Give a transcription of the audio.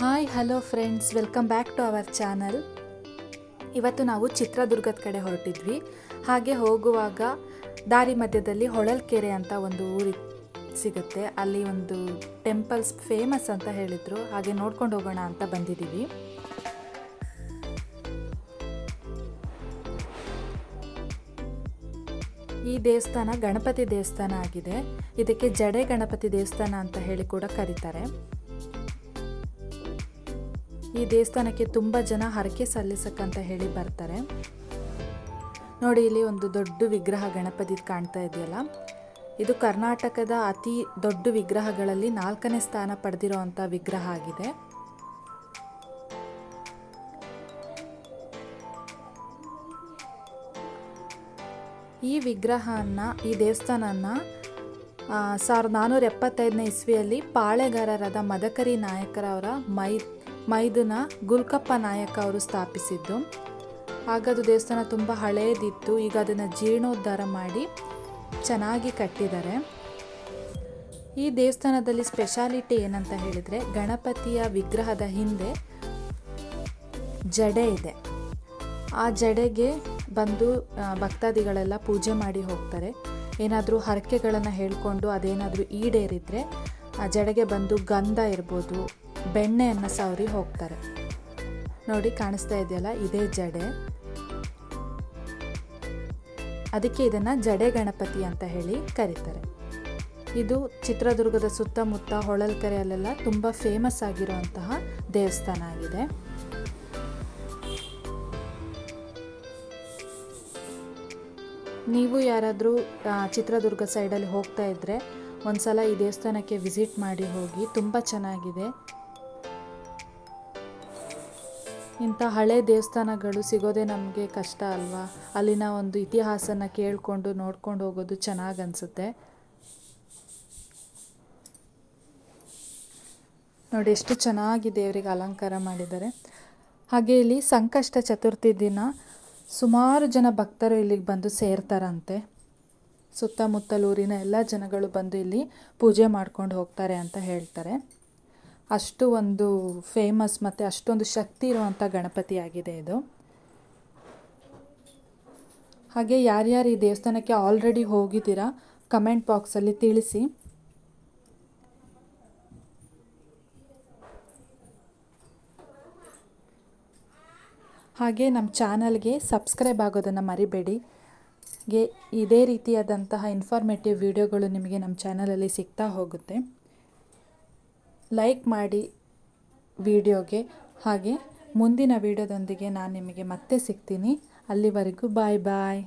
Hi hello friends, welcome back to our channel. ಇವತ್ತು ನಾವು ಚಿತ್ರದುರ್ಗದ ಕಡೆ ಹೊರಟಿದ್ವಿ. ಹಾಗೆ ಹೋಗುವಾಗ ದಾರಿ ಮಧ್ಯದಲ್ಲಿ ಹೊಳಲ್ಕೆರೆ ಅಂತ ಒಂದು ಊರು ಸಿಗುತ್ತೆ. ಅಲ್ಲಿ ಒಂದು ಟೆಂಪಲ್ಸ್ ಫೇಮಸ್ ಅಂತ ಹೇಳಿದರು. ಹಾಗೆ ನೋಡ್ಕೊಂಡು ಹೋಗೋಣ ಅಂತ ಬಂದಿದ್ದೀವಿ. ಈ ದೇವಸ್ಥಾನ ಗಣಪತಿ ದೇವಸ್ಥಾನ ಆಗಿದೆ. ಇದಕ್ಕೆ ಜಡೆ ಗಣಪತಿ ದೇವಸ್ಥಾನ ಅಂತ ಹೇಳಿ ಕೂಡ ಕರೀತಾರೆ. ಈ ದೇವಸ್ಥಾನಕ್ಕೆ ತುಂಬ ಜನ ಹರಕೆ ಸಲ್ಲಿಸಕ್ಕಂತ ಹೇಳಿ ಬರ್ತಾರೆ. ನೋಡಿ, ಇಲ್ಲಿ ಒಂದು ದೊಡ್ಡ ವಿಗ್ರಹ ಗಣಪತಿ ಕಾಣ್ತಾ ಇದೆಯಲ್ಲ, ಇದು ಕರ್ನಾಟಕದ ಅತಿ ದೊಡ್ಡ ವಿಗ್ರಹಗಳಲ್ಲಿ 4ನೇ ಸ್ಥಾನ ಪಡೆದಿರುವಂಥ ವಿಗ್ರಹ ಆಗಿದೆ. ಈ ವಿಗ್ರಹನ, ಈ ದೇವಸ್ಥಾನನ 1475ನೇ ಇಸ್ವಿಯಲ್ಲಿ ಪಾಳೆಗಾರರಾದ ಮದಕರಿ ನಾಯಕರವರ ಮೈದುನ ಗುಲ್ಕಪ್ಪ ನಾಯಕ ಅವರು ಸ್ಥಾಪಿಸಿದ್ದು. ಆಗದು ದೇವಸ್ಥಾನ ತುಂಬ ಹಳೆಯದಿತ್ತು. ಈಗ ಅದನ್ನು ಜೀರ್ಣೋದ್ಧಾರ ಮಾಡಿ ಚೆನ್ನಾಗಿ ಕಟ್ಟಿದ್ದಾರೆ. ಈ ದೇವಸ್ಥಾನದಲ್ಲಿ ಸ್ಪೆಷಾಲಿಟಿ ಏನಂತ ಹೇಳಿದರೆ, ಗಣಪತಿಯ ವಿಗ್ರಹದ ಹಿಂದೆ ಜಡೆ ಇದೆ. ಆ ಜಡೆಗೆ ಬಂದು ಭಕ್ತಾದಿಗಳೆಲ್ಲ ಪೂಜೆ ಮಾಡಿ ಹೋಗ್ತಾರೆ. ಏನಾದರೂ ಹರಕೆಗಳನ್ನು ಹೇಳಿಕೊಂಡು ಅದೇನಾದರೂ ಈಡೇರಿದರೆ ಆ ಜಡೆಗೆ ಬಂದು ಗಂಧ ಇರ್ಬೋದು, ಬೆಣ್ಣೆಯನ್ನು ಸವರಿ ಹೋಗ್ತಾರೆ. ನೋಡಿ, ಕಾಣಿಸ್ತಾ ಇದೆಯಲ್ಲ, ಇದೇ ಜಡೆ. ಅದಕ್ಕೆ ಇದನ್ನು ಜಡೆ ಗಣಪತಿ ಅಂತ ಹೇಳಿ ಕರೀತಾರೆ. ಇದು ಚಿತ್ರದುರ್ಗದ ಸುತ್ತಮುತ್ತ ಹೊಳಲ್ಕೆರೆಯಲ್ಲೆಲ್ಲ ತುಂಬ ಫೇಮಸ್ ಆಗಿರುವಂತಹ ದೇವಸ್ಥಾನ ಆಗಿದೆ. ನೀವು ಯಾರಾದರೂ ಚಿತ್ರದುರ್ಗ ಸೈಡಲ್ಲಿ ಹೋಗ್ತಾ ಇದ್ದರೆ ಒಂದ್ಸಲ ಈ ದೇವಸ್ಥಾನಕ್ಕೆ ವಿಸಿಟ್ ಮಾಡಿ ಹೋಗಿ. ತುಂಬ ಚೆನ್ನಾಗಿದೆ. ಇಂಥ ಹಳೆ ದೇವಸ್ಥಾನಗಳು ಸಿಗೋದೇ ನಮಗೆ ಕಷ್ಟ ಅಲ್ವಾ. ಅಲ್ಲಿನ ಒಂದು ಇತಿಹಾಸನ ಕೇಳಿಕೊಂಡು ನೋಡ್ಕೊಂಡು ಹೋಗೋದು ಚೆನ್ನಾಗಿ ಅನಿಸುತ್ತೆ. ನೋಡಿ, ಎಷ್ಟು ಚೆನ್ನಾಗಿ ದೇವರಿಗೆ ಅಲಂಕಾರ ಮಾಡಿದ್ದಾರೆ. ಹಾಗೆ ಇಲ್ಲಿ ಸಂಕಷ್ಟ ಚತುರ್ಥಿ ದಿನ ಸುಮಾರು ಜನ ಭಕ್ತರು ಇಲ್ಲಿಗೆ ಬಂದು ಸೇರ್ತಾರಂತೆ. ಸುತ್ತಮುತ್ತಲೂರಿನ ಎಲ್ಲ ಜನಗಳು ಬಂದು ಇಲ್ಲಿ ಪೂಜೆ ಮಾಡ್ಕೊಂಡು ಹೋಗ್ತಾರೆ ಅಂತ ಹೇಳ್ತಾರೆ. ಅಷ್ಟು ಒಂದು ಫೇಮಸ್ ಮತ್ತು ಅಷ್ಟೊಂದು ಶಕ್ತಿ ಇರುವಂಥ ಗಣಪತಿ ಆಗಿದೆ ಇದು. ಹಾಗೆ ಯಾರ್ಯಾರು ಈ ದೇವಸ್ಥಾನಕ್ಕೆ ಆಲ್ರೆಡಿ ಹೋಗಿದ್ದೀರಾ ಕಮೆಂಟ್ ಬಾಕ್ಸಲ್ಲಿ ತಿಳಿಸಿ. ಹಾಗೆ ನಮ್ಮ ಚಾನಲ್ಗೆ ಸಬ್ಸ್ಕ್ರೈಬ್ ಆಗೋದನ್ನು ಮರಿಬೇಡಿ. ಇದೇ ರೀತಿಯಾದಂತಹ ಇನ್ಫಾರ್ಮೇಟಿವ್ ವಿಡಿಯೋಗಳು ನಿಮಗೆ ನಮ್ಮ ಚಾನಲಲ್ಲಿ ಸಿಗ್ತಾ ಹೋಗುತ್ತೆ. ಲೈಕ್ ಮಾಡಿ ವಿಡಿಯೋಗೆ. ಹಾಗೆ ಮುಂದಿನ ವಿಡಿಯೋದೊಂದಿಗೆ ನಾನು ನಿಮಗೆ ಮತ್ತೆ ಸಿಗ್ತೀನಿ. ಅಲ್ಲಿವರೆಗೂ ಬಾಯ್ ಬಾಯ್.